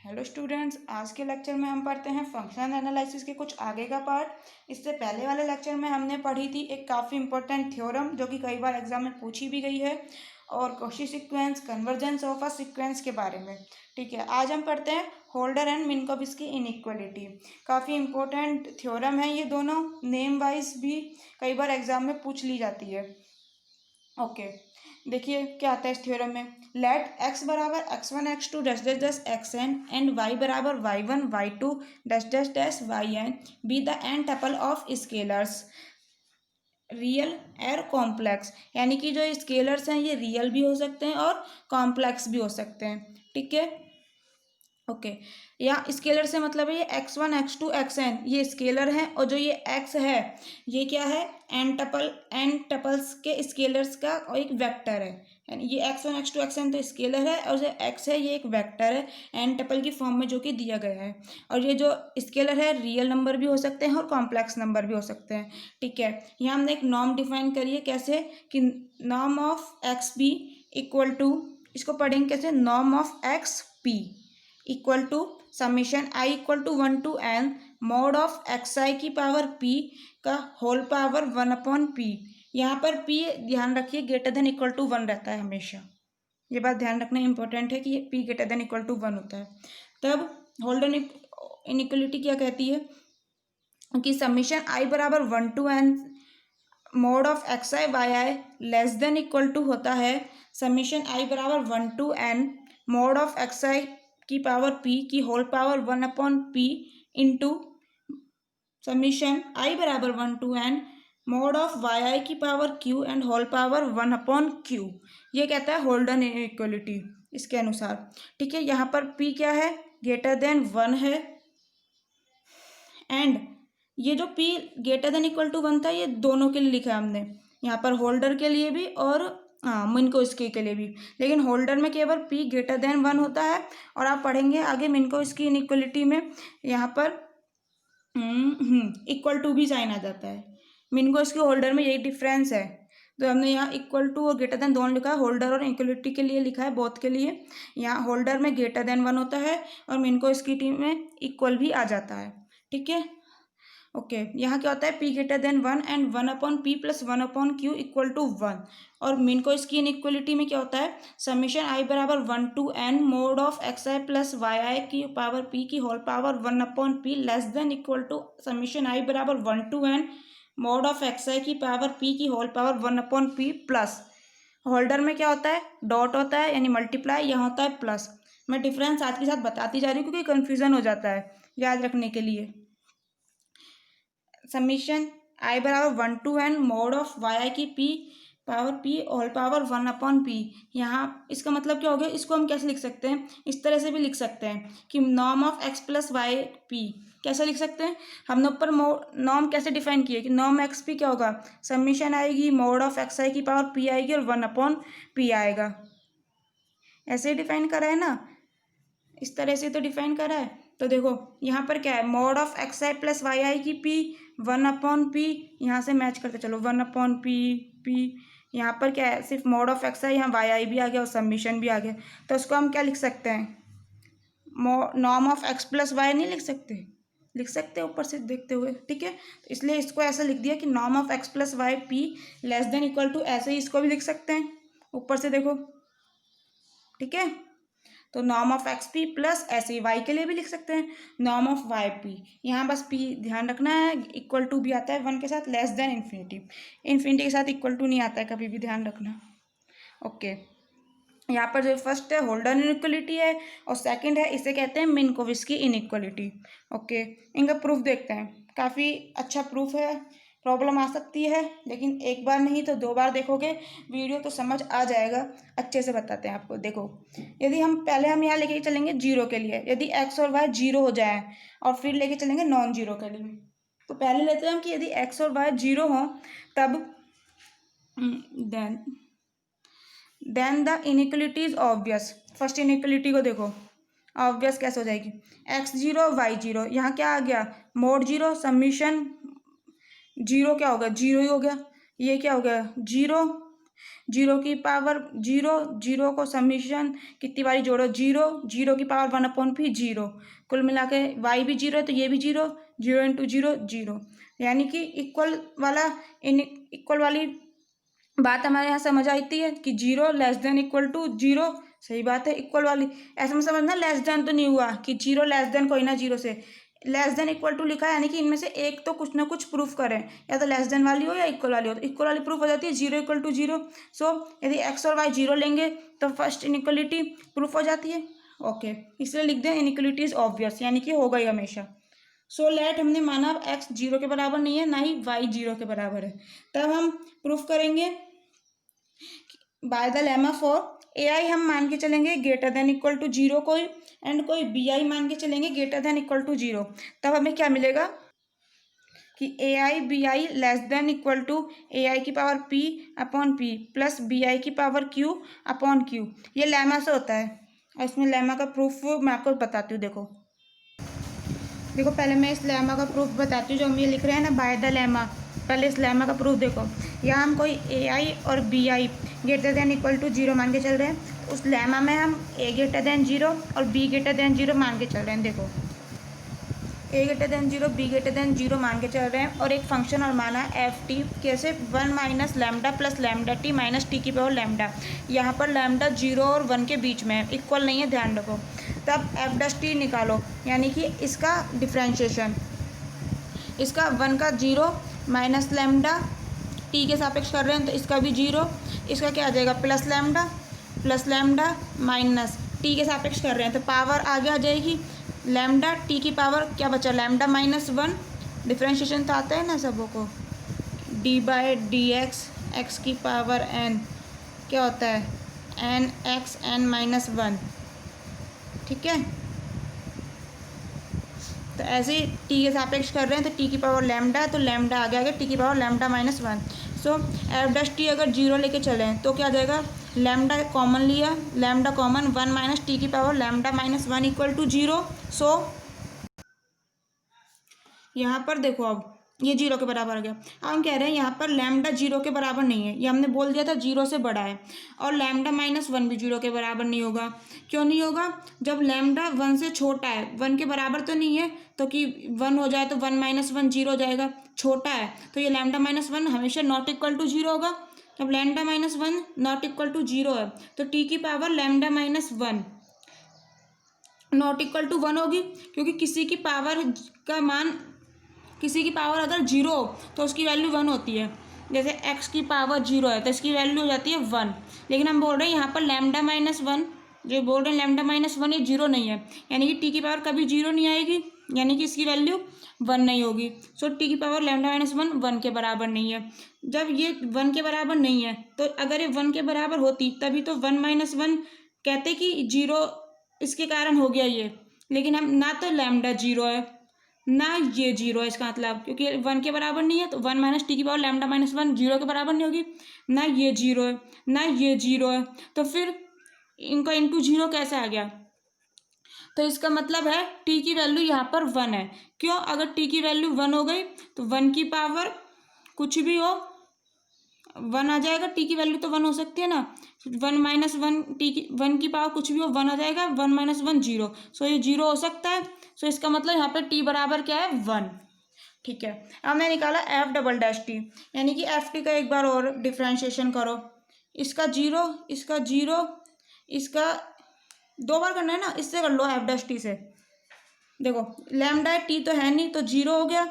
Hello students, आज के lecture में हम पढ़ते हैं फंक्शनल एनालिसिस के कुछ आगे का पार्ट। इससे पहले वाले लेक्चर में हमने पढ़ी थी एक काफ़ी इंपॉर्टेंट थ्योरम जो कि कई बार एग्जाम में पूछी भी गई है, और Cauchy sequence, convergence of a sequence के बारे में। ठीक है, आज हम पढ़ते हैं होल्डर एंड मिन्कोविस्की इनइक्वालिटी। काफ़ी इंपॉर्टेंट थ्योरम है ये दोनों, नेम वाइज भी कई बार एग्जाम में पूछ ली जाती है। ओके, देखिए क्या आता है इस थ्योरम में। लेट x बराबर x1 x2 dash dash dash xn and y बराबर y1 y2 dash dash dash yn be the n tuple of scalars real और कॉम्प्लेक्स। यानी कि जो स्केलर्स हैं ये रियल भी हो सकते हैं और कॉम्प्लेक्स भी हो सकते हैं। ठीक है, ओके। या स्केलर से मतलब है ये x1 x2 xn ये स्केलर है, और जो ये x है ये क्या है, एन टपल्स के स्केलर्स का और एक वेक्टर है। यानी ये x1 x2 xn तो स्केलर है, और जो x है ये एक वेक्टर है एन टपल की फॉर्म में जो कि दिया गया है। और ये जो स्केलर है रियल नंबर भी हो सकते हैं और कॉम्प्लेक्स नंबर भी हो सकते हैं। ठीक है, यहाँ हमने एक नॉर्म डिफाइन करी है, कैसे कि norm of x b equal to, इसको पढ़ेंगे कैसे, norm of x p equal to summation i equal to 1 to n mod of x i की पावर p का होल पावर 1/p। यहाँ पर p ध्यान रखिए ग्रेटर देन इक्वल टू 1 रहता है हमेशा। ये बात ध्यान रखना इंपॉर्टेंट है कि ये p greater than equal to 1 होता है। तब होल्डर इनइक्वलिटी क्या कहती है कि समीशन आई बराबर 1 to n mod of x i y i less than equal to होता है समीशन आई बराबर 1 to n mod of x i की पावर p की whole power 1/p into summation i बराबर 1 to n mod of y i की power q and whole power 1/q। ये कहता है होल्डर इनइक्वालिटी इसके अनुसार। ठीक है, यहाँ पर p क्या है, ग्रेटर देन 1 है, एंड ये जो p greater than equal to 1 था ये दोनों के लिए लिखा है हमने, यहाँ पर होल्डर के लिए भी और मिन्कोविस्की के लिए भी। लेकिन होल्डर में केवल p ग्रेटर देन 1 होता है, और आप पढ़ेंगे आगे मिन्कोविस्की इनइक्वालिटी में यहाँ पर इक्वल टू भी साइन आ जाता है। मिन्कोविस्की होल्डर में यही डिफरेंस है, तो हमने यहाँ इक्वल टू और ग्रेटर देन दोनों लिखा है, होल्डर और इक्वलिटी के लिए लिखा है, बोथ के लिए। यहाँ होल्डर में ग्रेटर देन 1 होता है और मिन्कोविस्की में इक्वल भी आ जाता है। ठीक है, ओके। यहाँ क्या होता है, p greater than 1 and 1/p plus 1/q equal to 1। और मिन्कोविस्की इनइक्वालिटी में क्या होता है, समीशन आई बराबर 1 to n mod of x i plus y i की पावर p की whole power 1/p less than equal to summation i बराबर 1 to n mod of x i की पावर p की whole power 1/p plus Holder में क्या होता है, dot होता है यानी मल्टीप्लाई, यहाँ होता है प्लस। मैं डिफरेंस साथ के साथ बताती जा रही हूँ क्योंकि कन्फ्यूजन हो जाता है याद रखने के लिए। समीशन आई बराबर 1 to n mod of y i की p power p whole power 1/p। यहाँ इसका मतलब क्या हो गया, इसको हम कैसे लिख सकते हैं, इस तरह से भी लिख सकते हैं कि norm of x plus y p। कैसे लिख सकते हैं, हमने ऊपर नॉर्म कैसे डिफाइन किए कि नॉर्म एक्स पी क्या होगा, समीशन आएगी मोड ऑफ एक्स आई की पावर p आएगी और 1/p आएगा। ऐसे ही डिफाइन करा है ना, इस तरह से तो डिफाइन करा है। तो देखो यहाँ पर क्या है, mod of x i plus y i की p 1/p, यहाँ से मैच करते चलो 1/p। यहाँ पर क्या है, सिर्फ मोड ऑफ एक्स आई, यहाँ वाई आई भी आ गया और समीशन भी आ गया। तो उसको हम क्या लिख सकते हैं, norm of x plus y नहीं लिख सकते, लिख सकते हैं ऊपर से देखते हुए। ठीक है, तो इसलिए इसको ऐसा लिख दिया कि norm of x plus y p less than equal to, ऐसे ही इसको भी लिख सकते हैं ऊपर से देखो। ठीक है, तो norm of x p plus ऐसे ही वाई के लिए भी लिख सकते हैं नॉर्म ऑफ वाई पी। यहाँ बस पी ध्यान रखना है, इक्वल टू भी आता है 1 के साथ, लेस देन इन्फिनिटी, इन्फिनिटी के साथ इक्वल टू नहीं आता है कभी भी, ध्यान रखना। ओके, यहाँ पर जो फर्स्ट है होल्डर इनइक्वालिटी है, और सेकंड है इसे कहते हैं मिन्कोविस्की इनइक्वालिटी। ओके, इनका प्रूफ देखते हैं, काफ़ी अच्छा प्रूफ है। प्रॉब्लम आ सकती है लेकिन एक बार नहीं तो 2 बार देखोगे वीडियो तो समझ आ जाएगा। अच्छे से बताते हैं आपको। देखो, यदि हम यहाँ लेके चलेंगे जीरो के लिए, यदि एक्स और वाई जीरो हो जाए और फिर लेके चलेंगे नॉन जीरो के लिए। तो पहले लेते हैं हम कि यदि एक्स और वाई जीरो हों तब then the inequality is obvious. First inequality को देखो, ऑब्वियस कैसे हो जाएगी, एक्स जीरो वाई जीरो, यहाँ क्या आ गया, मोड जीरो, समीशन जीरो क्या होगा, जीरो ही हो गया। ये क्या हो गया, जीरो जीरो की पावर जीरो, जीरो को समीशन कितनी बारी जोड़ो, जीरो, जीरो की पावर 1/p जीरो, कुल मिला के वाई भी जीरो है तो ये भी zero, zero into zero zero, यानी कि इक्वल वाला इन इक्वल वाली बात हमारे यहाँ समझ आती है कि zero less than equal to zero. सही बात है, इक्वल वाली ऐसे में समझना, लेस देन तो नहीं हुआ कि जीरो लेस देन कोई ना जीरो से, लेस देन इक्वल टू लिखा है यानी कि इनमें से एक तो कुछ ना कुछ प्रूफ करें, या तो लेस देन वाली हो या इक्वल वाली हो। तो इक्वल वाली प्रूफ हो जाती है जीरो इक्वल टू जीरो। सो यदि एक्स और वाई जीरो लेंगे तो फर्स्ट इनइक्वलिटी प्रूफ हो जाती है। ओके, इसलिए लिख दें इनइक्वलिटी इज ऑब्वियस, यानी कि हो गई हमेशा। सो लेट हमने माना एक्स जीरो के बराबर नहीं है, ना ही वाई जीरो के बराबर है, तब हम प्रूफ करेंगे by the lemma for a i हम मान के चलेंगे greater than equal to zero कोई, एंड कोई बी आई मान के चलेंगे greater than equal to zero. तब हमें क्या मिलेगा कि ए आई B I less than equal to ए आई की power P upon P plus B I की पावर क्यू अपॉन क्यू। ये लेमा से होता है, और इसमें लेमा का प्रूफ मैं आपको बताती हूँ। देखो देखो पहले मैं इस लेमा का प्रूफ बताती हूँ, जो हम ये लिख रहे हैं ना बाय द लेमा। पहले इस लेमा का प्रूफ देखो, यहाँ हम कोई ए आई और B i greater than equal to zero मान के चल रहे हैं। उस लेमा में हम ए ग्रेटर देन जीरो और बी ग्रेटर देन जीरो मान के चल रहे हैं। देखो a greater than zero, b greater than zero मान के चल रहे हैं, और एक फंक्शन और माना एफ टी, कैसे 1 minus lambda plus lambda T minus t की पावर लैम्डा। यहाँ पर लैम्डा जीरो और 1 के बीच में है, इक्वल नहीं है, ध्यान रखो। तब एफ डस टी निकालो, यानी कि इसका डिफ्रेंशिएशन, इसका 1 का जीरो माइनस लैम्डा टी के सापेक्ष कर रहे हैं तो इसका भी जीरो, इसका क्या आ जाएगा प्लस लैम्डा माइनस टी के सापेक्ष कर रहे हैं तो पावर आगे आ जाएगी लैम्डा टी की पावर क्या बचा लैम्डा माइनस 1। डिफ्रेंशिएशन तो आता है ना सबों को, डी बाय डी एक्स की पावर एन क्या होता है एन एक्स एन माइनस 1, ठीक है। तो ऐसे ही टी के सापेक्ष कर रहे हैं तो टी की पावर लैम्डा है तो लैम्डा आगे आगे टी की power lambda minus 1। So f dash t अगर जीरो लेके चलें तो क्या आ जाएगा, लैम्डा कॉमन लिया, लैम्डा कॉमन 1 माइनस टी की power lambda minus 1 equal to zero. So यहाँ पर देखो अब ये जीरो के बराबर आ गया। अब हम कह रहे हैं यहाँ पर लैम्डा जीरो के बराबर नहीं है, ये हमने बोल दिया था जीरो से बड़ा है, और लैम्डा माइनस 1 भी जीरो के बराबर नहीं होगा। क्यों नहीं होगा, जब लैम्डा 1 से छोटा है, 1 के बराबर तो नहीं है, तो कि 1 हो जाए तो 1 माइनस 1 जीरो हो जाएगा, छोटा है तो ये लैम्डा माइनस 1 हमेशा नॉट इक्वल टू जीरो होगा। जब lambda minus 1 not equal to zero है तो टी की power lambda minus 1 not equal to 1 होगी, क्योंकि किसी की पावर का मान, किसी की पावर अगर जीरो हो तो उसकी वैल्यू 1 होती है। जैसे x की पावर जीरो है तो इसकी वैल्यू हो जाती है 1, लेकिन हम बोल रहे हैं यहाँ पर लैम्डा माइनस 1, जो बोल रहे हैं लैम्डा माइनस 1 ये जीरो नहीं है, यानी कि टी की पावर कभी जीरो नहीं आएगी, यानी कि इसकी वैल्यू 1 नहीं होगी। सो टी की पावर लैम्डा माइनस 1 के बराबर नहीं है। जब ये 1 के बराबर नहीं है तो अगर ये 1 के बराबर होती तभी तो 1 माइनस 1 कहते कि जीरो इसके कारण हो गया ये, लेकिन हम ना तो लैम्डा जीरो है ना ये जीरो है, इसका मतलब क्योंकि 1 के बराबर नहीं है तो 1 माइनस टी की पावर लैम्डा माइनस 1 जीरो के बराबर नहीं होगी, ना ये जीरो है ना ये जीरो है, तो फिर इनका इंटू जीरो कैसे आ गया, तो इसका मतलब है टी की वैल्यू यहाँ पर 1 है। क्यों, अगर टी की वैल्यू 1 हो गई तो 1 की पावर कुछ भी हो 1 आ जाएगा, टी की वैल्यू तो 1 हो सकती है ना, 1 माइनस 1 टी की 1 की पावर कुछ भी हो 1 आ जाएगा, 1 माइनस 1 जीरो, सो ये जीरो हो सकता है। सो इसका मतलब यहाँ पे टी बराबर क्या है 1, ठीक है। अब मैं निकाला एफ डबल डैश टी, यानी कि एफ टी का एक बार और डिफ्रेंशिएशन करो, इसका जीरो इसका जीरो इसका 2 बार करना है ना, इससे कर लो एफ डैश टी से। देखो लैम्डा है, टी तो है नहीं तो जीरो हो गया,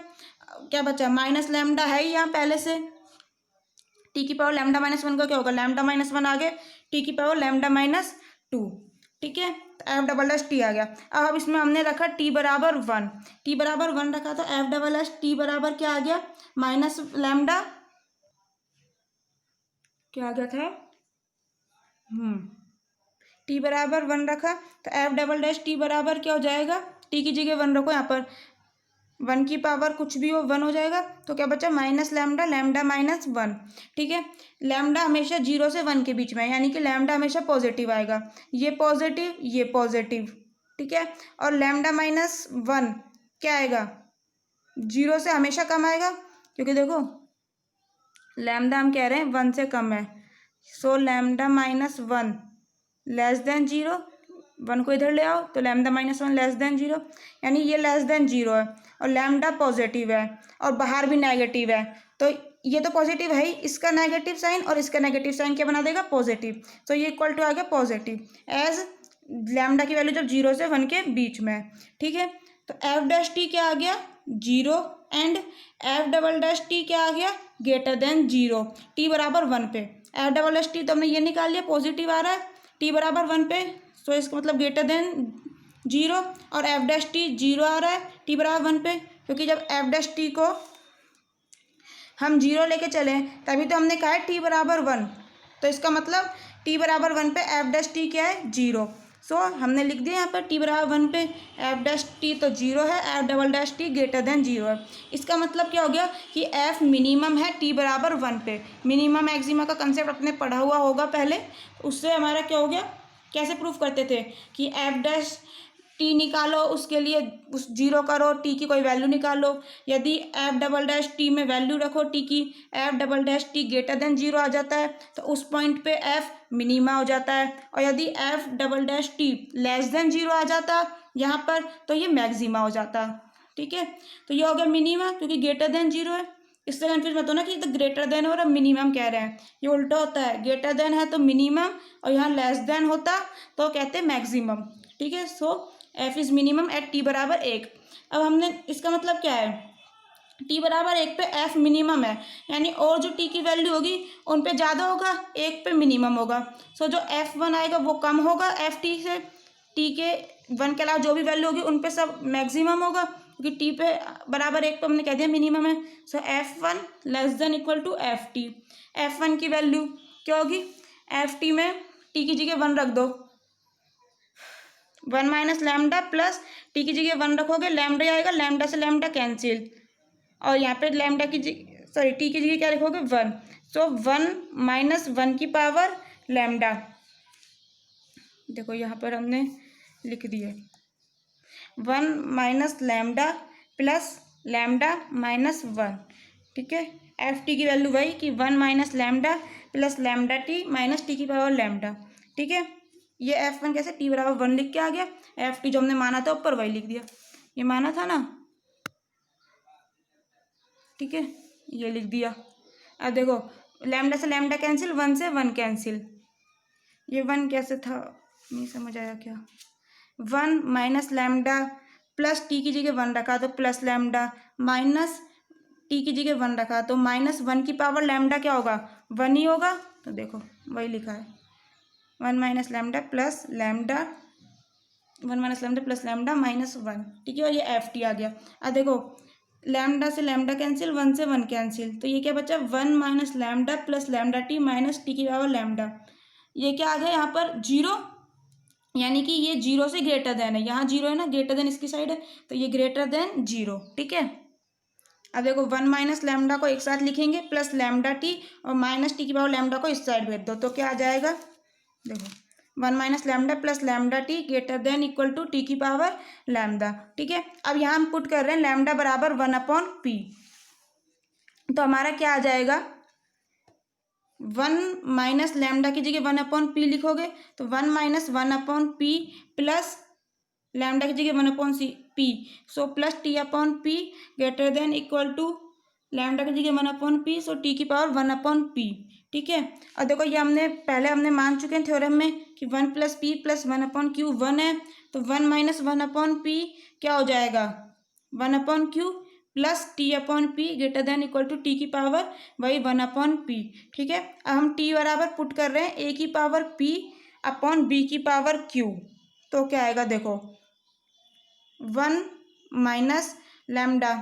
क्या बचा माइनस लैम्डा है ही यहाँ पहले से, टी की पावर लैम्डा माइनस 1 का क्या होगा लैम्डा माइनस 1 आगे टी की पावर लैम्डा माइनस 2, ठीक है। एफ डबल एस टी आ गया। अब इसमें हमने रखा टी बराबर 1, टी बराबर 1 रखा तो एफ डबल एस टी बराबर क्या आ गया माइनस लैम्डा, क्या आ गया था टी बराबर 1 रखा तो एफ डबल डैश टी बराबर क्या हो जाएगा, टी की जगह 1 रखो, यहाँ पर 1 की पावर कुछ भी हो 1 हो जाएगा, तो क्या बचा माइनस लैम्डा लैम्डा माइनस 1, ठीक है। लैम्डा हमेशा 0 से 1 के बीच में है, यानी कि लैम्डा हमेशा पॉजिटिव आएगा, ये पॉजिटिव, ठीक है। और लैम्डा माइनस 1 क्या आएगा 0 से हमेशा कम आएगा, क्योंकि देखो लैम्डा हम कह रहे हैं 1 से कम है, सो lambda minus one less than zero, one को इधर ले आओ तो lambda minus one less than zero, यानी ये लेस देन जीरो है और लैम्डा पॉजिटिव है और बाहर भी नेगेटिव है, तो ये तो पॉजिटिव है ही, इसका नेगेटिव साइन और इसका नेगेटिव साइन क्या बना देगा, पॉजिटिव। तो ये इक्वल टू आ गया पॉजिटिव एज लैम्डा की वैल्यू जब जीरो से वन के बीच में है। ठीक है, तो एफ डैश टी क्या आ गया, zero, and F double dash T क्या आ गया, ग्रेटर देन जीरो, टी बराबर वन पे। एफ डबल डैश टी तो हमने ये निकाल लिया, पॉजिटिव आ रहा है, टी बराबर वन पे, तो इसका मतलब ग्रेटर देन जीरो, और एफ डैश टी जीरो आ रहा है टी बराबर वन पे, क्योंकि जब एफ डैश टी को हम जीरो लेके चले तभी तो हमने कहा है टी बराबर वन, तो इसका मतलब टी बराबर वन पे एफ डैश टी क्या है, जीरो। सो हमने लिख दिया यहाँ पर टी बराबर वन पे एफ डैश टी तो जीरो है, F double dash t greater than zero है। इसका मतलब क्या हो गया कि एफ मिनिमम है टी बराबर वन पे। मिनिमम मैक्सिमा का कंसेप्ट अपने पढ़ा हुआ होगा पहले, उससे हमारा क्या हो गया, कैसे प्रूफ करते थे कि एफ डैश टी निकालो, उसके लिए उस जीरो करो, टी की कोई वैल्यू निकालो, यदि एफ डबल डैश टी में वैल्यू रखो टी की, f double dash t greater than zero आ जाता है, तो उस पॉइंट पे एफ मिनिमा हो जाता है, और यदि f double dash t less than zero आ जाता यहाँ पर तो ये मैक्सिमा हो जाता। ठीक है, तो ये हो गया मिनिमा क्योंकि ग्रेटर देन जीरो है। इससे कन्फ्यूज मत हो ना कि तो ग्रेटर देन और मिनिमम कह रहे हैं, ये उल्टा होता है, ग्रेटर देन है तो मिनिमम और यहाँ लेस देन होता तो कहते हैं मैक्सिमम। ठीक है, so f is minimum at t बराबर एक। अब हमने इसका मतलब क्या है, टी बराबर एक पे एफ मिनिमम है, यानी और जो टी की वैल्यू होगी उन पे ज़्यादा होगा, एक पे मिनिमम होगा। सो जो एफ वन आएगा वो कम होगा एफ टी से, टी के वन के अलावा जो भी वैल्यू होगी उन पे सब मैक्सिमम होगा, क्योंकि टी पे बराबर एक पे हमने कह दिया मिनिमम है। So f one less than equal to f t. F one की वैल्यू क्या होगी, एफ टी में टी की जगह वन रख दो, one minus lambda plus t की जगह वन रखोगे लैम्डा आएगा, लैम्डा से लैम्डा कैंसिल, और यहाँ पे लैम्डा की सॉरी टी की जगह क्या लिखोगे, one. So one minus one की पावर लैम्डा, देखो यहाँ पर हमने लिख दिए one minus lambda plus lambda minus one. ठीक है, एफ टी की वैल्यू वही कि one minus lambda plus lambda T minus t की पावर लैम्डा। ठीक है, ये एफ वन कैसे, टी बराबर वन लिख के आ गया, एफ टी जो हमने माना था ऊपर वही लिख दिया, ये माना था ना। ठीक है, ये लिख दिया। अब देखो लैम्डा से लैम्डा कैंसिल, वन से वन कैंसिल, ये वन कैसे था नहीं समझ आया क्या, one minus lambda plus t की जगह वन रखा तो प्लस लैम्डा, माइनस टी की जगह वन रखा तो माइनस वन की पावर लैम्डा क्या होगा, वन ही होगा, तो देखो वही लिखा है one minus lambda plus lambda, one minus lambda plus lambda minus one. ठीक है, और ये एफ टी आ गया। अब देखो लैम्डा से लैम्डा कैंसिल, वन से वन कैंसिल, तो ये क्या बचा, one minus lambda plus lambda T minus t की पावर लैम्डा। ये क्या आ गया यहाँ पर जीरो, यानी कि ये जीरो से ग्रेटर देन है, यहाँ जीरो है ना, ग्रेटर देन इसकी साइड है, तो ये ग्रेटर देन जीरो। ठीक है, अब देखो वन माइनस लैम्डा को एक साथ लिखेंगे प्लस लैम्डा टी और माइनस टी की पावर लैम्डा को इस साइड भेज दो, तो क्या आ जाएगा, देखो one minus lambda plus lambda t greater than equal to t की पावर लैम्डा। ठीक है, अब यहाँ हम पुट कर रहे हैं लैम्डा बराबर वन अपॉन पी, तो हमारा क्या आ जाएगा, वन माइनस लैम्डा की जगह वन अपॉन पी लिखोगे तो one minus one upon P plus lambda की जगह one upon c p, so plus t upon p greater than equal to lambda की जगह one upon p, so t की power one upon p. ठीक है, और देखो ये हमने पहले मान चुके हैं थ्योरम में कि one plus p plus one upon q one है, तो one minus one upon p क्या हो जाएगा, one upon q plus t upon p greater than equal to t की पावर वही वन अपॉन पी। ठीक है, अब हम टी बराबर पुट कर रहे हैं ए की पावर पी अपॉन बी की पावर क्यू, तो क्या आएगा देखो वन माइनस लैम्डा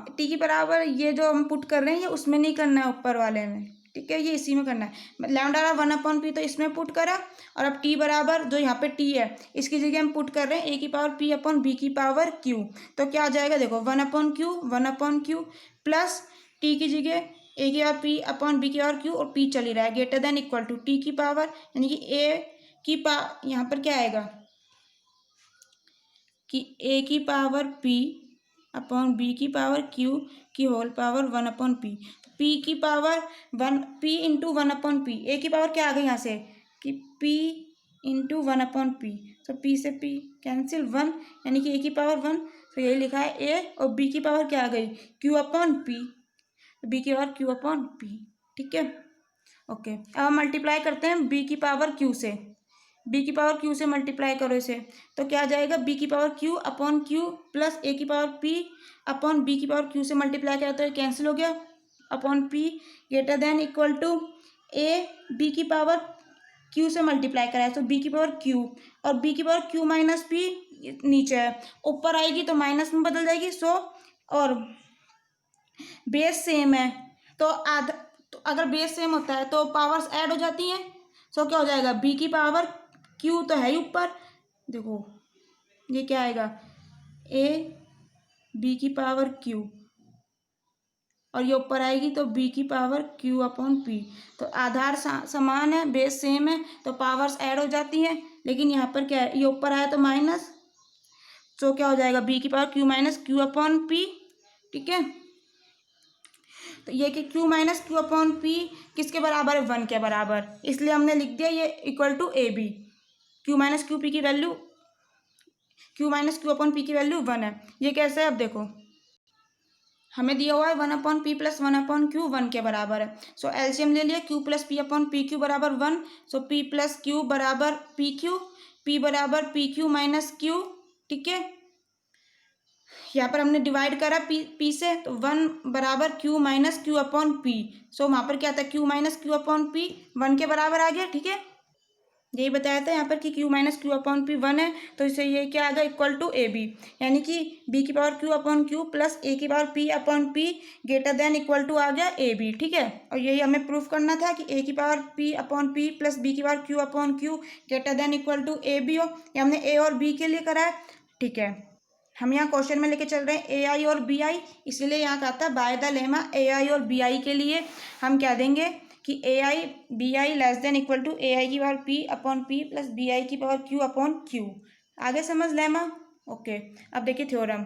टी की बराबर, ये जो हम पुट कर रहे हैं ये उसमें नहीं करना है ऊपर वाले में। ठीक है, ये इसी में करना है, लैम्डा वन अपॉन पी तो इसमें पुट करा, और अब टी बराबर जो यहाँ पे टी है इसकी जगह हम पुट कर रहे हैं ए की पावर पी अपॉन बी की पावर क्यू, तो क्या आ जाएगा देखो one upon q plus t की जगह ए की पावर पी अपॉन बी की पावर क्यू, और पी चल ही रहा है greater than equal to t की पावर, यानी कि ए की यहाँ पर क्या आएगा कि ए की पावर पी अपॉन बी की पावर क्यू की होल पावर 1/p। पी की पावर 1, p इंटू 1/p। ए की पावर क्या आ गई यहाँ से कि p इंटू 1/p। तो p से p कैंसिल 1, यानी कि ए की पावर 1। तो यही लिखा है ए, और बी की पावर क्या आ गई q/p। बी की पावर q/p। ठीक है, ओके। अब हम मल्टीप्लाई करते हैं बी की पावर क्यू से। बी की पावर क्यू से मल्टीप्लाई करो इसे, तो क्या आ जाएगा बी की power q upon q plus a की पावर पी अपॉन बी की पावर क्यू से मल्टीप्लाई किया तो ये कैंसिल हो गया, upon p greater than equal to a b की पावर क्यू से मल्टीप्लाई कराया तो बी की पावर क्यू, और बी की पावर क्यू माइनस पी नीचे है, ऊपर आएगी तो माइनस में बदल जाएगी। सो और बेस सेम है तो तो अगर बेस सेम होता है तो पावर्स ऐड हो जाती हैं। सो क्या हो जाएगा बी की पावर क्यू तो है ही ऊपर, देखो ये क्या आएगा ए बी की पावर क्यू, और ये ऊपर आएगी तो बी की पावर क्यू अपॉन पी। तो आधार समान है, बेस सेम है, तो पावर्स ऐड हो जाती हैं। लेकिन यहाँ पर क्या है, ये ऊपर आया तो माइनस, तो क्या हो जाएगा बी की power q minus q upon p. ठीक है, तो ये कि Q minus q upon P किसके बराबर है 1 के बराबर, इसलिए हमने लिख दिया ये equal to a b. Q minus q p की value, q minus q upon p की वैल्यू 1 है। ये कैसे है, अब देखो हमें दिया हुआ है 1/p प्लस 1/q 1 के बराबर है। सो एलसीएम ले लिया, q plus P upon P Q बराबर 1। सो p प्लस क्यू बराबर पी क्यू, p बराबर पी क्यू माइनस क्यू। ठीक है, यहाँ पर हमने डिवाइड करा p से, तो 1 बराबर q minus q upon p. So वहाँ पर क्या था q minus q upon p 1 के बराबर आ गया। ठीक है, यही बताया था यहाँ पर कि q minus q upon p 1 है, तो इसे ये क्या आ गया इक्वल टू ए बी, यानी कि b की power q upon q plus a की power p upon p greater than equal to आ गया ए बी। ठीक है, और यही हमें प्रूफ करना था कि a की power p upon P plus b की power q upon q greater than equal to a b हो। ये हमने a और b के लिए करा है। ठीक है, हम यहाँ क्वेश्चन में लेके चल रहे हैं ए आई और बी आई, इसलिए यहाँ कहा था बाय द लेमा ए आई और बी आई के लिए हम क्या देंगे कि ए आई B I less than equal to ए आई की power P upon P plus B I की पावर क्यू अपॉन क्यू। आगे समझ लेमा। ओके, अब देखिए थ्योरम,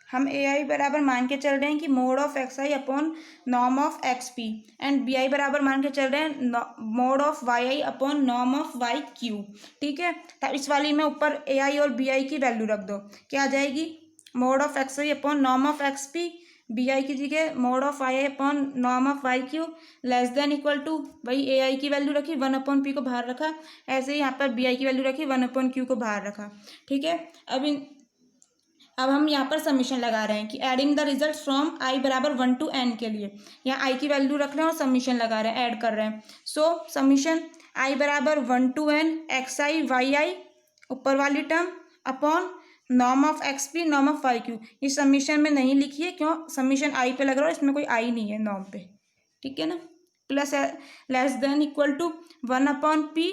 हम ए आई बराबर मान के चल रहे हैं कि mod of x i upon norm of x p, and b i बराबर मान के चल रहे हैं mod of y i upon norm of y q. ठीक है, तो इस वाली में ऊपर ए आई और बी आई की वैल्यू रख दो, क्या आ जाएगी mod of x i upon norm of x p, b आई की जगह mod of y i upon norm of y q less than equal to, भाई ए आई की वैल्यू रखी 1/p को बाहर रखा, ऐसे ही यहाँ पर बी आई की वैल्यू रखी 1/q को बाहर रखा। ठीक है, अब हम यहाँ पर समीशन लगा रहे हैं कि adding the result from I बराबर 1 to n के लिए, यहाँ आई की वैल्यू रख रहे हैं और समीशन लगा रहे हैं, ऐड कर रहे हैं। सो समीशन आई बराबर 1 to n x i y i ऊपर वाली term upon norm of x p norm of y q. ये समीशन में नहीं लिखी है, क्यों, समीशन आई पे लग रहा है, इसमें कोई आई नहीं है नॉर्म पे। ठीक है ना, plus less than equal to 1/p,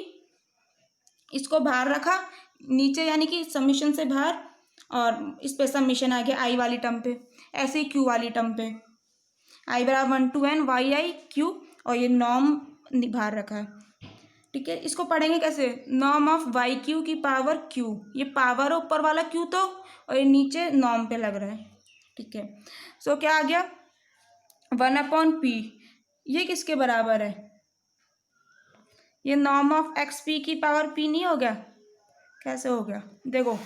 इसको बाहर रखा नीचे, यानी कि समीशन से बाहर, और इस पे समीशन आ गया आई वाली टर्म पे, ऐसे ही क्यू वाली टर्म पे आई बराबर 1 to n y i q, और ये नॉर्म बाहर रखा है। ठीक है, इसको पढ़ेंगे कैसे, नॉर्म ऑफ वाई क्यू की पावर क्यू, ये पावर है ऊपर वाला क्यू तो, और ये नीचे नॉर्म पे लग रहा है। ठीक है, सो क्या आ गया 1/p, ये किसके बराबर है, ये नॉर्म ऑफ एक्स पी की पावर p नहीं हो गया, कैसे हो गया, देखो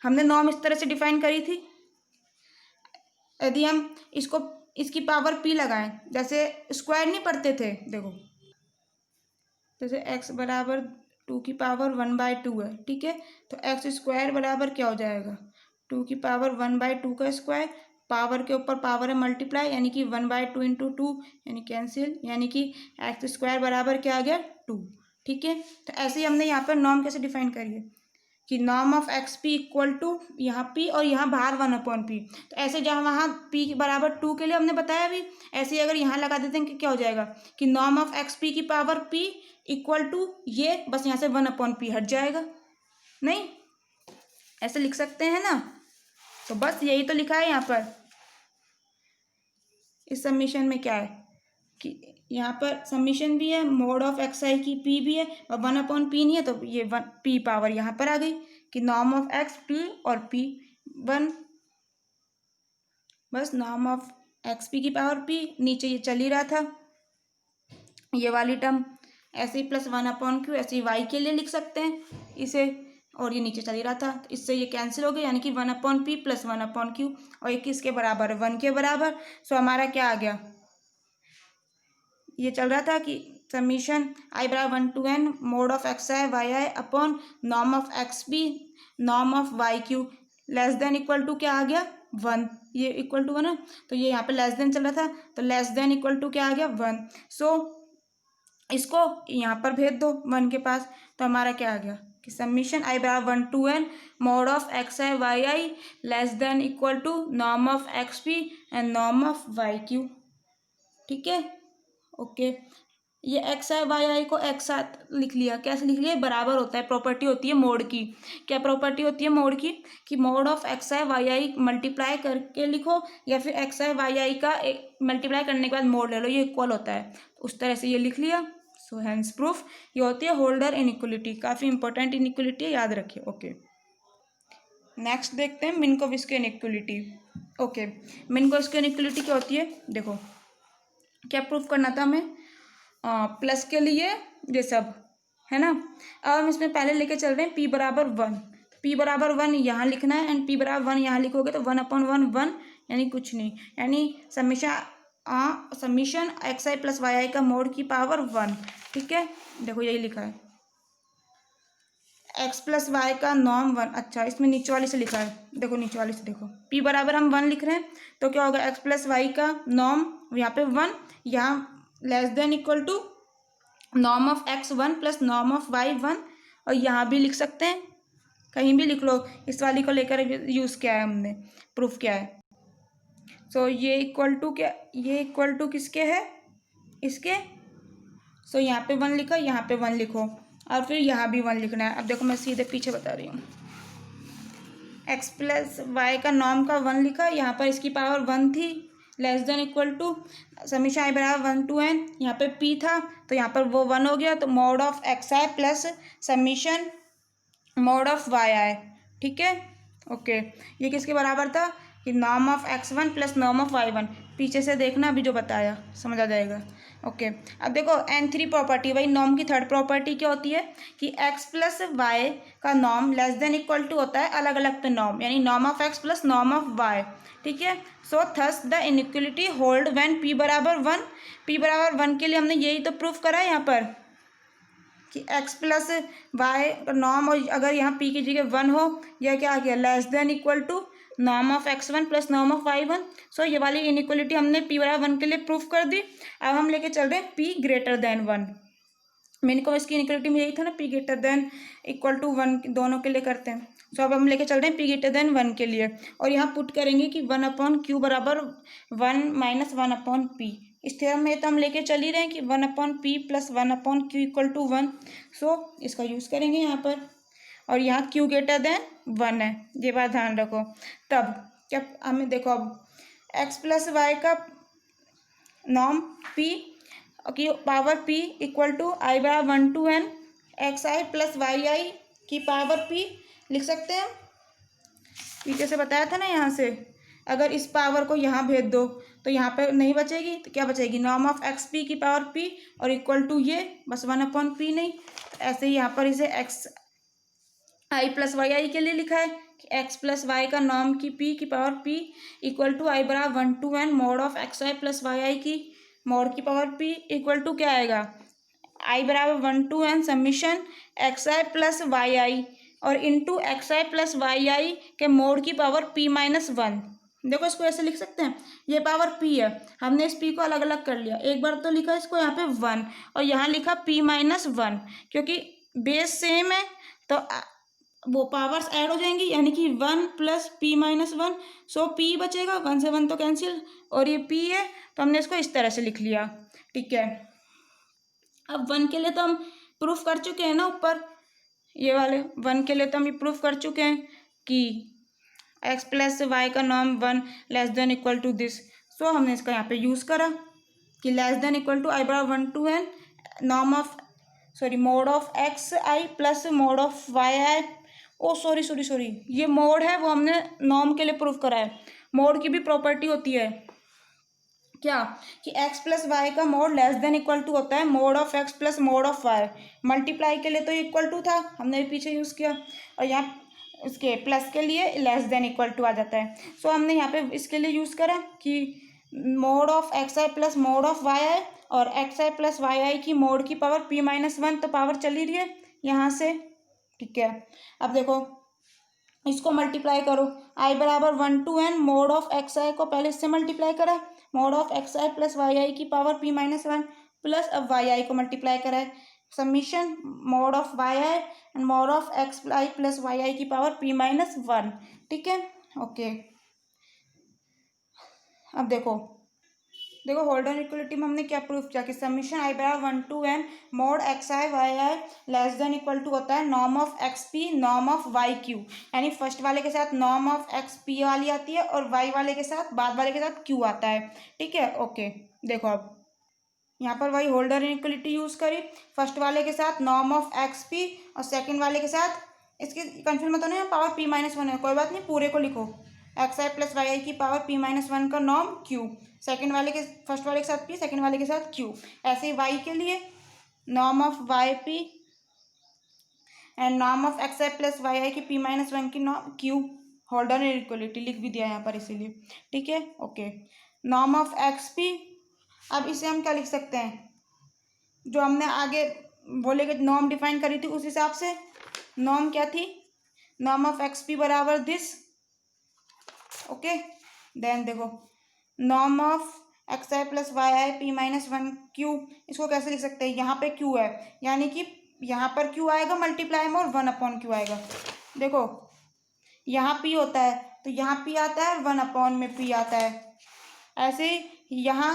हमने नॉर्म इस तरह से डिफाइन करी थी, यदि हम इसको इसकी पावर p लगाएं, जैसे स्क्वायर नहीं पढ़ते थे, देखो जैसे x बराबर 2 की पावर 1/2 है। ठीक है, तो x स्क्वायर बराबर क्या हो जाएगा 2 की पावर 1/2 का स्क्वायर, पावर के ऊपर पावर है मल्टीप्लाई, यानी कि 1/2 इंटू 2 यानी कैंसिल, यानी कि एक्स स्क्वायर बराबर क्या आ गया 2। ठीक है, तो ऐसे ही हमने यहाँ पर नॉर्म कैसे डिफाइन करी है कि norm of x p equal to यहाँ पी और यहाँ बाहर 1/p, तो ऐसे जहाँ वहाँ p बराबर 2 के लिए हमने बताया भी, ऐसे ही अगर यहाँ लगा देते हैं कि क्या हो जाएगा कि नॉर्म ऑफ एक्स पी की पावर p इक्वल टू ये, बस यहाँ से 1/p हट जाएगा, नहीं ऐसे लिख सकते हैं ना, तो बस यही तो लिखा है यहाँ पर। इस समीशन में क्या है कि यहाँ पर समीशन भी है, मोड ऑफ एक्स आई की p भी है, और 1/p नहीं है, तो ये 1 p पावर यहाँ पर आ गई कि नॉर्म ऑफ एक्स p और p 1, बस नॉर्म ऑफ एक्स पी की पावर पी, नीचे ये चल ही रहा था ये वाली टर्म, ऐसे ही प्लस 1/q, ऐसे ही वाई के लिए लिख सकते हैं इसे, और ये नीचे चल ही रहा था, तो इससे ये कैंसिल हो गया, यानी कि 1/p प्लस 1/q, और ये किसके बराबर है, 1 के बराबर। सो हमारा क्या आ गया, ये चल रहा था कि समीशन आई बराबर 1 to n mod of x i y i upon norm of x b norm of y q less than equal to क्या आ गया 1, ये इक्वल टू 1 है, तो ये यहाँ पे लेस देन चल रहा था, तो लेस देन इक्वल टू क्या आ गया 1। सो इसको यहाँ पर भेज दो 1 के पास, तो हमारा क्या आ गया कि समीशन आई बराबर 1 to n mod of x i y i less than equal to norm of x p and norm of y q. ठीक है, ओके। ये एक्स आई वाई आई को एक साथ लिख लिया, कैसे लिख लिया, बराबर होता है, प्रॉपर्टी होती है मोड की। क्या प्रॉपर्टी होती है मोड की, कि mod of x i y i multiply करके लिखो, या फिर एक्स आई वाई आई का मल्टीप्लाई करने के बाद मोड ले लो, ये इक्वल होता है, उस तरह से ये लिख लिया। सो हैंस प्रूफ ये होती है होल्डर इनइक्वलिटी, काफ़ी इंपॉर्टेंट इनइक्वलिटी है, याद रखिए। ओके, नेक्स्ट देखते हैं मिन्कोविस्की इनइक्वलिटी। ओके, मिन्कोविस्की इनइक्वलिटी क्या होती है, देखो क्या प्रूफ करना था हमें, प्लस के लिए ये सब है ना। अब हम इसमें पहले लेके चल रहे हैं p बराबर 1, p बराबर 1 यहाँ लिखना है, एंड p बराबर 1 यहाँ लिखोगे तो 1/1 1, यानी कुछ नहीं, यानी summation x i plus y i का मोड की पावर 1। ठीक है, देखो यही लिखा है, एक्स प्लस वाई का नॉर्म 1। अच्छा, इसमें नीचे वाले से लिखा है, देखो नीचे वाले से देखो, p बराबर हम 1 लिख रहे हैं, तो क्या होगा एक्स प्लस वाई का नॉर्म यहाँ पे 1, यहाँ less than equal to norm of x 1 plus norm of y 1, और यहाँ भी लिख सकते हैं, कहीं भी लिख लो, इस वाली को लेकर यूज़ किया है हमने, प्रूफ किया है। सो ये इक्वल टू क्या, ये इक्वल टू किसके है, इसके। सो यहाँ पे 1 लिखा, यहाँ पे 1 लिखो, और फिर यहाँ भी 1 लिखना है। अब देखो मैं सीधे पीछे बता रही हूँ, एक्स प्लस वाई का नॉर्म का 1 लिखा, यहाँ पर इसकी पावर 1 थी, less than equal to summation i बराबर 1 to n, यहाँ पे p था तो यहाँ पर वो 1 हो गया, तो mod of x i plus summation mod of y i. ठीक है, ओके, ये किसके बराबर था कि norm of x1 plus norm of y1, पीछे से देखना अभी जो बताया समझ आ जाएगा। ओके, अब देखो n3 प्रॉपर्टी, वही नॉर्म की थर्ड प्रॉपर्टी क्या होती है कि x प्लस वाई का norm less than equal to होता है अलग अलग पे नॉर्म, यानी norm of x plus norm of y। ठीक है, so thus the inequality hold when p बराबर 1, p बराबर 1 के लिए हमने यही तो प्रूफ करा है यहाँ पर कि x प्लस वाई का नॉर्म, और अगर यहाँ p की जगह 1 हो, यह क्या आ गया less than equal to norm of x1 plus norm of y1। So ये वाली इनइक्वलिटी हमने p बराबर 1 के लिए प्रूफ कर दी। अब हम लेके चल रहे हैं p greater than 1। Minkowski inequality में यही था ना, p greater than equal to 1, दोनों के लिए करते हैं। सो अब हम लेके चल रहे हैं p ग्रेटर देन 1 के लिए, और यहाँ पुट करेंगे कि 1/q बराबर 1 माइनस 1/p। इस थ्योरम में तो हम लेके चल ही रहे हैं कि 1/p plus 1/q equal to 1। सो इसका यूज़ करेंगे यहाँ पर, और यहाँ q ग्रेटर देन 1 है, ये बात ध्यान रखो। तब क्या हमें देखो, अब x प्लस वाई का नॉर्म p की power p equal to i बराबर 1 to n x i plus y i की पावर p लिख सकते हैं। पीछे से बताया था ना, यहाँ से अगर इस पावर को यहाँ भेज दो तो यहाँ पे नहीं बचेगी, तो क्या बचेगी नॉर्म ऑफ एक्स पी की पावर p और इक्वल टू ये बस 1/p नहीं। तो ऐसे ही यहाँ पर इसे x i plus y i के लिए लिखा है कि एक्स प्लस वाई का नॉर्म की p की power p equal to i बराबर 1 to n mod of x i plus y i की मोड की पावर p इक्वल टू क्या आएगा आई बराबर 1 to n summation x i plus y i और into x i plus y i के mod की power p minus 1। देखो इसको ऐसे लिख सकते हैं, ये पावर p है, हमने इस p को अलग अलग कर लिया, एक बार तो लिखा इसको यहाँ पे 1 और यहाँ लिखा p माइनस 1, क्योंकि बेस सेम है तो वो पावर्स ऐड हो जाएंगी, यानी कि 1 प्लस p माइनस 1। सो p बचेगा, 1 से 1 तो कैंसिल, और ये p है तो हमने इसको इस तरह से लिख लिया। ठीक है, अब 1 के लिए तो हम प्रूफ कर चुके हैं ना, ऊपर ये वाले 1 के लिए तो हम ये प्रूफ कर चुके हैं कि x प्लस वाई का norm 1 less than equal to this. So हमने इसका यहाँ पे यूज़ करा कि less than equal to i बराबर 1 to n norm of mod of x i plus mod of y i oh sorry sorry sorry, ये mod है वो हमने नॉर्म के लिए प्रूव करा है। मोड की भी प्रॉपर्टी होती है क्या, कि x प्लस वाई का mod less than equal to होता है mod of x plus mod of y. Multiply के लिए तो इक्वल टू था, हमने पीछे यूज़ किया, और यहाँ इसके प्लस के लिए लेस देन इक्वल टू आ जाता है। सो हमने यहाँ पे इसके लिए यूज़ करा कि mod of x i plus mod of y i, और x i plus y i की मोड की पावर p माइनस वन, तो पावर चली रही है यहाँ से, ठीक है। अब देखो इसको मल्टीप्लाई करो, आई बराबर 1 to n mod of x i को पहले इससे मल्टीप्लाई करा, mod of x i plus y i की power p minus one, plus अब वाई आई को मल्टीप्लाई करा है, summation mod of y i and mod of x i plus y i की पावर p माइनस वन, ठीक है, okay. अब देखो होल्डर इक्वलिटी में हमने क्या प्रूफ किया कि समीशन आई बराबर 1 to n mod x i y i less than equal to होता है norm of x p norm of y q, यानी फर्स्ट वाले के साथ नॉर्म ऑफ एक्स पी वाली आती है और वाई वाले के साथ बाद वाले के साथ क्यू आता है, ठीक है, ओके। देखो अब यहाँ पर वही होल्डर इक्वलिटी यूज़ करी, फर्स्ट वाले के साथ नॉर्म ऑफ एक्स पी और सेकेंड वाले के साथ, इसकी कन्फ्यूज मत होना, पावर p माइनस वन है, कोई बात नहीं, पूरे को लिखो, x i plus y i की पावर p माइनस वन का नॉर्म q, सेकंड वाले के फर्स्ट वाले के साथ p, सेकंड वाले के साथ q। ऐसे ही y के लिए norm of y p and norm of x i plus y i की p माइनस वन की नॉर्म q, होल्डर इक्वलिटी लिख भी दिया यहाँ पर इसीलिए, ठीक है, okay. Norm of x p, अब इसे हम क्या लिख सकते हैं, जो हमने आगे बोले कि नॉर्म डिफाइन करी थी उस हिसाब से, नॉर्म क्या थी, नॉर्म ऑफ एक्स पी बराबर दिस, ओके। देन देखो norm of x i plus y i p minus one q, इसको कैसे लिख सकते हैं, यहाँ पे q है, यानी कि यहाँ पर q आएगा मल्टीप्लाई में और 1/q आएगा। देखो यहाँ p होता है तो यहाँ p आता है और 1 में p आता है, ऐसे ही यहाँ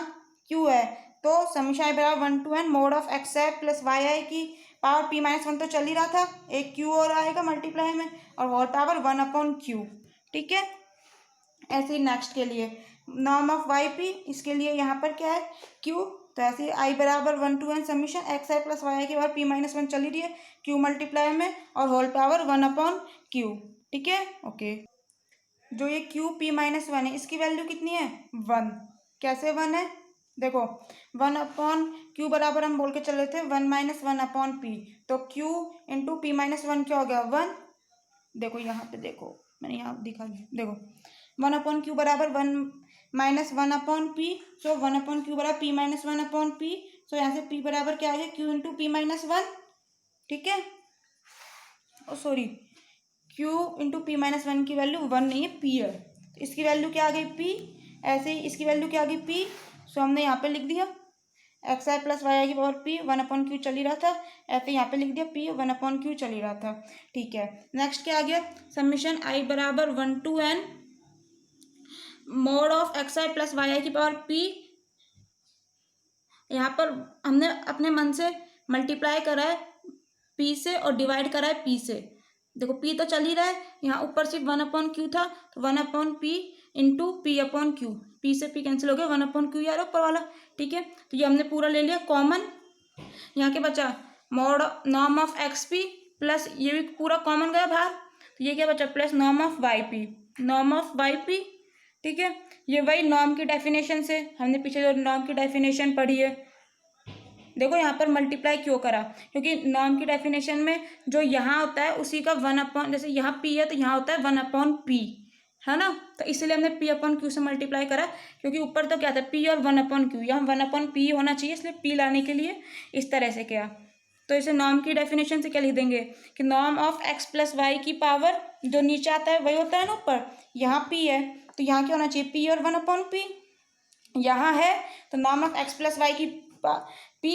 q है तो समीशन आई बराबर 1 to n mod of x i plus y i की पावर p माइनस वन, तो चल ही रहा था, एक q और आएगा मल्टीप्लाई में और होल पावर 1/q, ठीक है। ऐसे ही नेक्स्ट के लिए नॉर्म ऑफ वाई पी, इसके लिए यहाँ पर क्या है q, तो ऐसे ही आई बराबर 1 to n summation x i plus y i की पावर p माइनस वन चली रही है, q मल्टीप्लाई में और होल पावर 1/q, ठीक है, ओके। जो ये q p माइनस वन है इसकी वैल्यू कितनी है 1, कैसे 1 है, देखो 1/q बराबर हम बोल के चल रहे थे 1 माइनस 1/p, तो q into p minus one क्या हो गया 1, देखो यहाँ पे देखो मैंने यहाँ दिखा दिया, देखो 1/q बराबर 1 माइनस 1/p, सो 1/q बराबर p माइनस 1/p, सो यहाँ से p बराबर क्या आ गया q into p minus one, ठीक है, oh sorry q into p minus one की वैल्यू 1 नहीं है p है, तो इसकी वैल्यू क्या आ गई p, ऐसे ही इसकी वैल्यू क्या आ गई p, सो हमने यहाँ पे लिख दिया x i plus y i की पावर p 1/q चल ही रहा था, ऐसे यहाँ पे लिख दिया p 1/q चल ही रहा था, ठीक है। नेक्स्ट क्या आ गया, समीशन आई बराबर 1 to n mod of x i plus y i की पावर p, यहाँ पर हमने अपने मन से मल्टीप्लाई करा है p से और डिवाइड करा है p से, देखो p तो चल ही रहा है, यहाँ ऊपर सिर्फ 1/q था तो 1/p इंटू p/q, p से p कैंसिल हो गया 1/q यार ऊपर वाला, ठीक है। तो ये हमने पूरा ले लिया कॉमन, यहाँ के बचा mod norm of x p plus ये भी पूरा कॉमन गया बाहर, तो ये क्या बचा plus norm of y p, norm of y p, ठीक है। ये वही नॉर्म की डेफिनेशन से हमने पीछे जो नॉर्म की डेफिनेशन पढ़ी है, देखो यहाँ पर मल्टीप्लाई क्यों करा, क्योंकि नॉर्म की डेफिनेशन में जो यहाँ होता है उसी का 1/, जैसे यहाँ p है तो यहाँ होता है 1/p, है ना, तो इसलिए हमने p/q से मल्टीप्लाई करा, क्योंकि ऊपर तो क्या था p और 1/q, यहाँ 1/p होना चाहिए, इसलिए p लाने के लिए इस तरह से किया। तो इसे नॉर्म की डेफिनेशन से क्या लिख देंगे कि norm of x plus y की पावर जो नीचे आता है वही होता है ना ऊपर, यहाँ p है तो यहाँ क्या होना चाहिए p और 1/p, यहाँ है तो norm of x plus y की p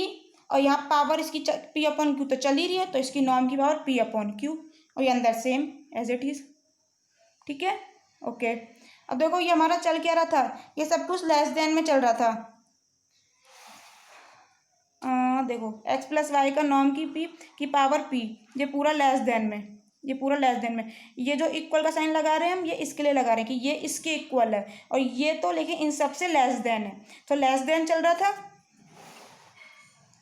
और यहाँ पावर इसकी p/q तो चल ही रही है, तो इसकी नॉर्म की पावर p/q और ये अंदर सेम एज इट इज, ठीक है, ओके। अब देखो ये हमारा चल क्या रहा था, ये सब कुछ लेस देन में चल रहा था, देखो x प्लस वाई का नॉर्म की p की पावर p, ये पूरा लेस देन में, ये पूरा लेस देन में, ये जो इक्वल का साइन लगा रहे हैं हम ये इसके लिए लगा रहे हैं कि ये इसके इक्वल है, और ये तो लेकिन इन सब से लेस देन है, तो लेस देन चल रहा था,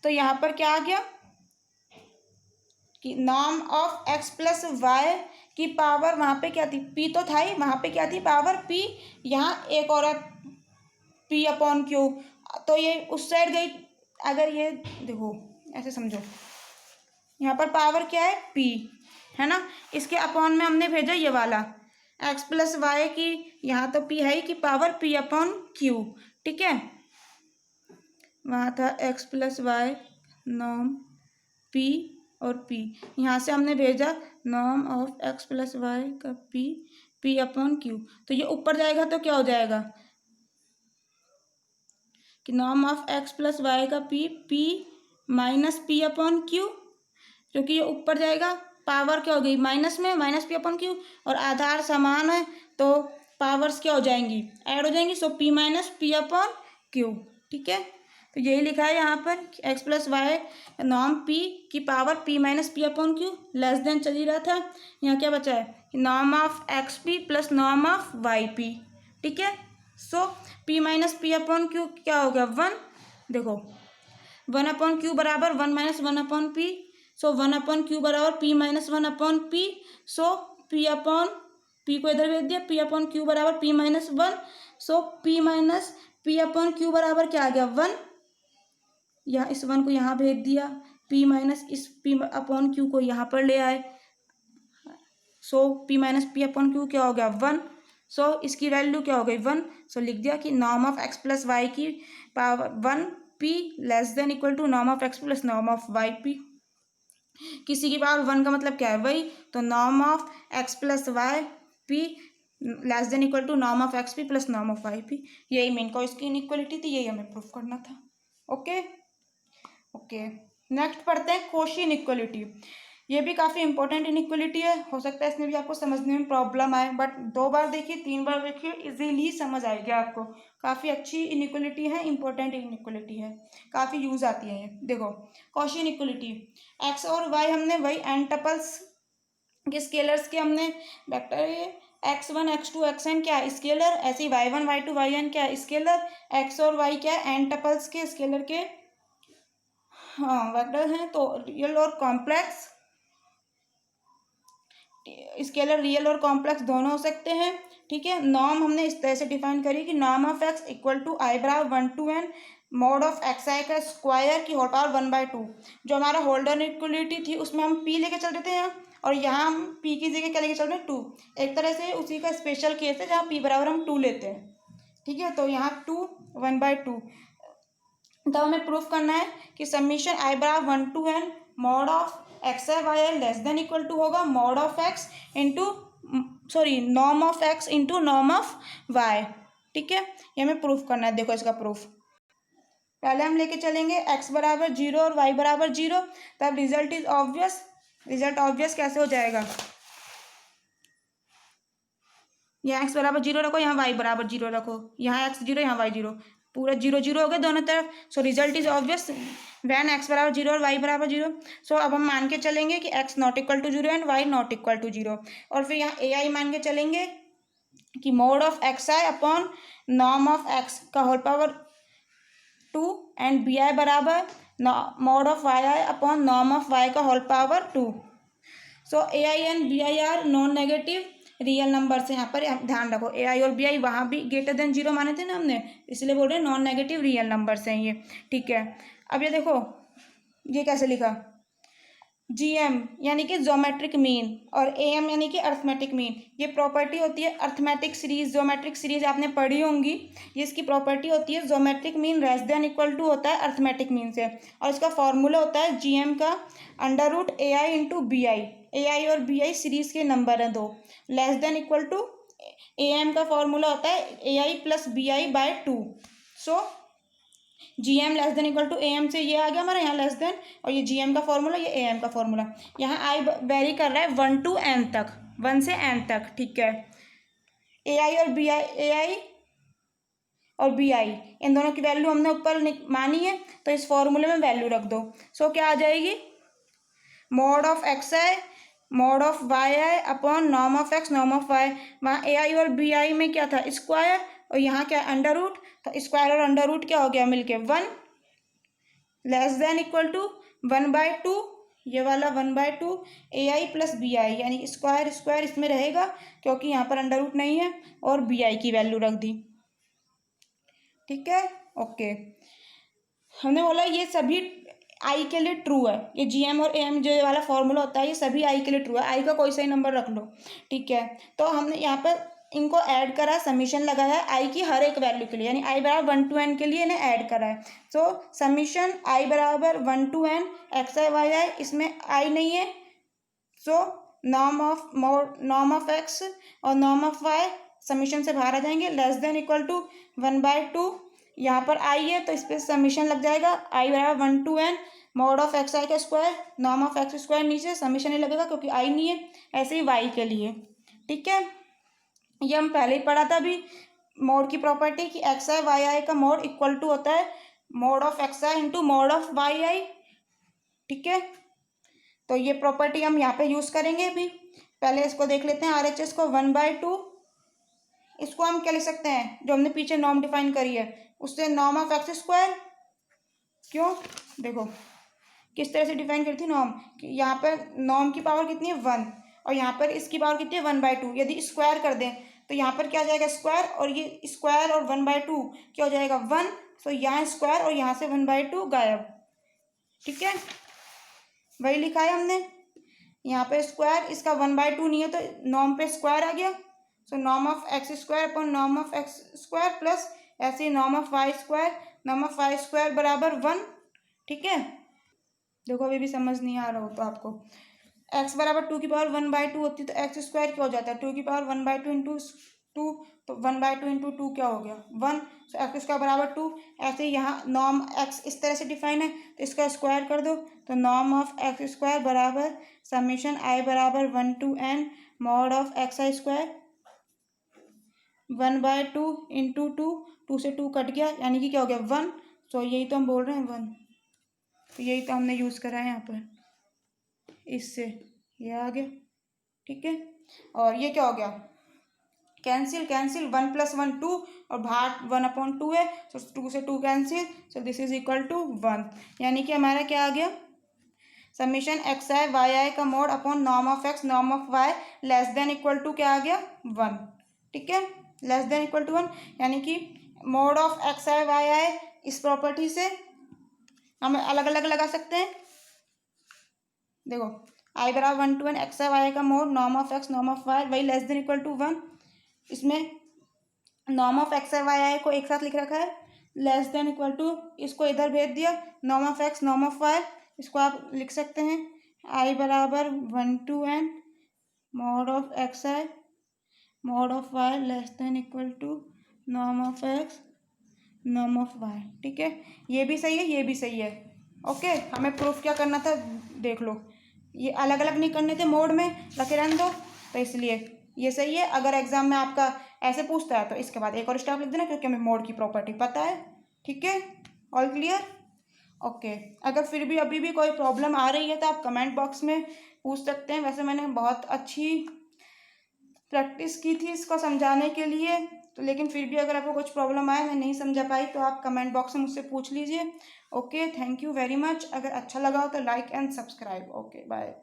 तो यहाँ पर क्या आ गया कि norm of x plus y कि पावर वहाँ पे क्या थी, पी तो था ही, वहाँ पे क्या थी पावर पी, यहाँ एक और पी अपॉन क्यू, तो ये उस साइड गई। अगर ये देखो ऐसे समझो, यहाँ पर पावर क्या है पी है ना, इसके अपॉन में हमने भेजा ये वाला एक्स प्लस वाई की, यहाँ तो पी है ही कि पावर पी अपॉन क्यू, ठीक है। वहाँ था x plus y norm p और पी, यहाँ से हमने भेजा norm of x plus y का पी अपॉन क्यू, तो ये ऊपर जाएगा तो क्या हो जाएगा कि norm of x plus y का p minus p upon q, क्योंकि ये ऊपर जाएगा, पावर क्या हो गई माइनस में, माइनस पी अपॉन क्यू, और आधार समान है तो पावर्स क्या हो जाएंगी, ऐड हो जाएंगी, so p minus p upon q, ठीक है। तो यही लिखा है यहाँ पर x plus y norm p की power p minus p upon q less than चल ही रहा था, यहाँ क्या बचा है norm of x p plus norm of y p, ठीक है। So p minus p upon q क्या हो गया 1, देखो 1 अपॉन क्यू बराबर 1 minus 1 upon p, so 1 upon q बराबर p minus 1 upon p, so p upon p को इधर भेज दिया, पी अपॉन क्यू बराबर p minus 1, so p minus p upon q बराबर क्या आ गया 1, यहाँ इस 1 को यहाँ भेज दिया, पी माइनस इस पी अपॉन क्यू को यहाँ पर ले आए, so p minus p upon q क्या हो गया 1, सो इसकी वैल्यू क्या हो गई 1, सो लिख दिया कि norm of x plus y की power 1 p less than equal to norm of x plus norm of y p, किसी की पावर 1 का मतलब क्या है वही, तो norm of x plus y p less than equal to norm of x p plus norm of y p, यही Minkowski की इनइक्वालिटी थी, यही हमें प्रूफ करना था। ओके ओके, नेक्स्ट पढ़ते हैं कोशी इनइक्वालिटी। ये भी काफ़ी इंपॉर्टेंट इनइक्वालिटी है, हो सकता है इसमें भी आपको समझने में प्रॉब्लम आए, बट 2 बार देखिए 3 बार देखिए इजीली समझ आएगी आपको, काफ़ी अच्छी इनइक्वालिटी है, इंपॉर्टेंट इनइक्वालिटी है, काफ़ी यूज आती है ये। देखो कॉशी इनइक्वालिटी, एक्स और वाई हमने वही एन टपल्स के स्केलर्स के हमने वेक्टर x1 x2 xn क्या है स्केलर, ऐसे ही y1 y2 yn क्या है स्केलर, x और y क्या है एन टपल्स के स्केलर के हाँ वेक्टर हैं, तो रियल और कॉम्प्लेक्स, स्केलर रियल और कॉम्प्लेक्स दोनों हो सकते हैं, ठीक है। नॉर्म हमने इस तरह से डिफाइन करी कि norm of x equal to i बराबर 1 to n mod of x i का स्क्वायर की होल पावर 1/2, जो हमारा होल्डर इक्वलिटी थी उसमें हम पी लेके चल रहे थे यहाँ, और यहाँ हम पी की जगह क्या लेके चल रहे हैं 2, एक तरह से उसी का स्पेशल केस है जहाँ पी बराबर हम 2 लेते हैं, ठीक है। तो यहाँ 2 1/2, तब हमें प्रूफ करना है कि समीशन आई बराबर 1 to n mod of x i y i less than equal to होगा mod of x into sorry norm of x into norm of y, ठीक है। ये हमें प्रूफ करना है, देखो इसका प्रूफ पहले हम लेके चलेंगे x बराबर 0 और y बराबर 0, तब result is obvious, result obvious कैसे हो जाएगा, यहाँ x बराबर 0 रखो, यहाँ y बराबर 0 रखो, यहाँ x 0 यहाँ y 0, पूरा 0 0 हो गया दोनों तरफ, so result is obvious when x बराबर 0 और y बराबर 0। सो अब हम मान के चलेंगे कि x not equal to 0 and y नॉट इक्वल टू 0, और फिर यहाँ ai मान के चलेंगे कि mod of x i upon norm of x का whole power 2 and b i बराबर mod of y i upon norm of y का whole power 2। So a i and b i are non negative real number से, यहाँ पर ध्यान रखो ए आई और B I वहाँ भी ग्रेटर देन 0 माने थे ना हमने, इसलिए बोल रहे हैं नॉन नेगेटिव रियल नंबर से हैं ये, ठीक है। अब ये देखो ये कैसे लिखा, जी एम यानी कि ज्योमेट्रिक मीन और ए एम यानी कि अर्थमेटिक मीन, ये प्रॉपर्टी होती है अर्थमेटिक सीरीज, ज्योमेट्रिक सीरीज आपने पढ़ी होंगी, ये इसकी प्रॉपर्टी होती है geometric mean less than equal to होता है अर्थमेटिक मीन से, और इसका फॉर्मूला होता है जी एम का under root a i into b i, a आई और बी आई सीरीज के नंबर हैं 2, less than equal to A M का फॉर्मूला होता है a i plus B i by 2, so G M less than equal to A M से ये आ गया हमारा यहाँ लेस देन, और ये जी एम का फॉर्मूला ये ए एम का फॉर्मूला, यहाँ आई वेरी कर रहा है 1 to n तक, 1 से n तक, ठीक है। ए आई और बी आई, ए आई और बी आई इन दोनों की वैल्यू हमने ऊपर मानी है, तो इस फॉर्मूले में वैल्यू रख दो, सो क्या आ जाएगी mod of x i mod of y i upon norm of x norm of y, वहाँ ए आई और बी आई में क्या था स्क्वायर, और यहाँ क्या अंडर रूट, तो स्क्वायर और अंडर रूट क्या हो गया मिलके 1 लेस देन इक्वल टू 1/2 ये वाला 1/2 AI प्लस BI, यानी स्क्वायर स्क्वायर इसमें रहेगा क्योंकि यहाँ पर अंडर रूट नहीं है, और BI की वैल्यू रख दी। ठीक है, ओके। हमने बोला ये सभी आई के लिए ट्रू है, ये GM और AM जो वाला फॉर्मूला होता है ये सभी आई के लिए ट्रू है, आई का कोई सही नंबर रख लो। ठीक है, तो हमने यहाँ पर इनको ऐड करा, समीशन लगाया है आई की हर एक वैल्यू के लिए, यानी आई बराबर 1 to n के लिए इन्हें ऐड करा है। सो समीशन आई बराबर 1 to n xi yi, इसमें आई नहीं है, सो नॉर्म ऑफ x और नॉर्म ऑफ y समीशन से बाहर आ जाएंगे, लेस देन इक्वल टू 1/2। यहाँ पर आई है तो इस पर समीशन लग जाएगा, आई बराबर 1 to n mod of x i का square, norm of x square, नीचे समीशन नहीं लगेगा क्योंकि आई नहीं है। ऐसे ही वाई के लिए। ठीक है, ये हम पहले ही पढ़ा था अभी मोड की प्रॉपर्टी कि एक्स आई वाई आई का मोड इक्वल टू होता है mod of x i into mod of y i. ठीक है, तो ये प्रॉपर्टी हम यहाँ पे यूज करेंगे। अभी पहले इसको देख लेते हैं, RHS को 1/2, इसको हम क्या लिख सकते हैं, जो हमने पीछे नॉर्म डिफाइन करी है उससे नॉर्म ऑफ एक्स स्क्वायर। क्यों, देखो किस तरह से डिफाइन करी थी नॉर्म, कि यहाँ पर नॉर्म की पावर कितनी है 1, और यहाँ पर इसकी पावर कितनी है 1/2। यदि स्क्वायर कर दें तो यहाँ पर क्या आ जाएगा स्क्वायर, और ये स्क्वायर और 1/2 क्या हो जाएगा 1। सो यहाँ स्क्वायर और यहाँ से 1/2 गायब। ठीक है, वही लिखा है हमने यहाँ पे स्क्वायर, इसका 1/2 नहीं है तो नॉर्म पे स्क्वायर आ गया। So norm of x square upon norm of x square plus ऐसे norm of y square, norm of y square बराबर 1। ठीक है, देखो अभी भी समझ नहीं आ रहा हो तो आपको x बराबर 2 की पावर 1/2 होती तो एक्स स्क्वायर क्या हो जाता है 2 की पावर 1/2 इंटू 2, तो 1/2 इंटू 2 क्या हो गया 1। सो एक्स स्क्वायर बराबर 2। ऐसे ही यहाँ नॉर्म x इस तरह से डिफाइन है तो इसका स्क्वायर कर दो, तो नॉर्म ऑफ एक्स स्क्वायर बराबर समीशन आई बराबर 1 to n mod of x I square 1/2 into 2 से 2 कट गया यानी कि क्या हो गया 1। सो यही तो हम बोल रहे हैं 1, तो यही तो हमने यूज़ करा है यहाँ पर, इससे ये आ गया। ठीक है, और ये क्या हो गया कैंसिल कैंसिल, 1 + 1 2 और बाहर 1/2 है, सो 2 से 2 cancel, so this is equal to 1। यानी कि हमारा क्या आ गया summation x i y i का mod upon norm of x norm of y less than equal to क्या आ गया 1। ठीक है, लेस देन इक्वल टू 1, यानी कि mod of x i y i इस प्रॉपर्टी से हम अलग अलग लगा सकते हैं। देखो आई बराबर 1 to n x i y का mod norm of x norm of y वही लेस देन इक्वल टू 1। इसमें norm of x i y i को एक साथ लिख रखा है, लेस देन इक्वल टू इसको इधर भेज दिया norm of x norm of y, इसको आप लिख सकते हैं आई बराबर 1 to n mod of x i mod of y less than equal to norm of x norm of y. ठीक है, ये भी सही है ये भी सही है। ओके, हमें प्रूफ क्या करना था देख लो, ये अलग अलग नहीं करने थे मोड में रखे रहने दो, तो इसलिए ये सही है। अगर एग्जाम में आपका ऐसे पूछता है तो इसके बाद एक और स्टेप लिख देना क्योंकि हमें मोड की प्रॉपर्टी पता है। ठीक है, ऑल क्लियर। ओके, अगर फिर भी अभी भी कोई प्रॉब्लम आ रही है तो आप कमेंट बॉक्स में पूछ सकते हैं। वैसे मैंने बहुत अच्छी प्रैक्टिस की थी इसको समझाने के लिए, तो लेकिन फिर भी अगर आपको कुछ प्रॉब्लम आए मैं नहीं समझा पाई तो आप कमेंट बॉक्स में मुझसे पूछ लीजिए। Okay, thank you very much. अगर अच्छा लगा हो तो like and subscribe. Okay, bye.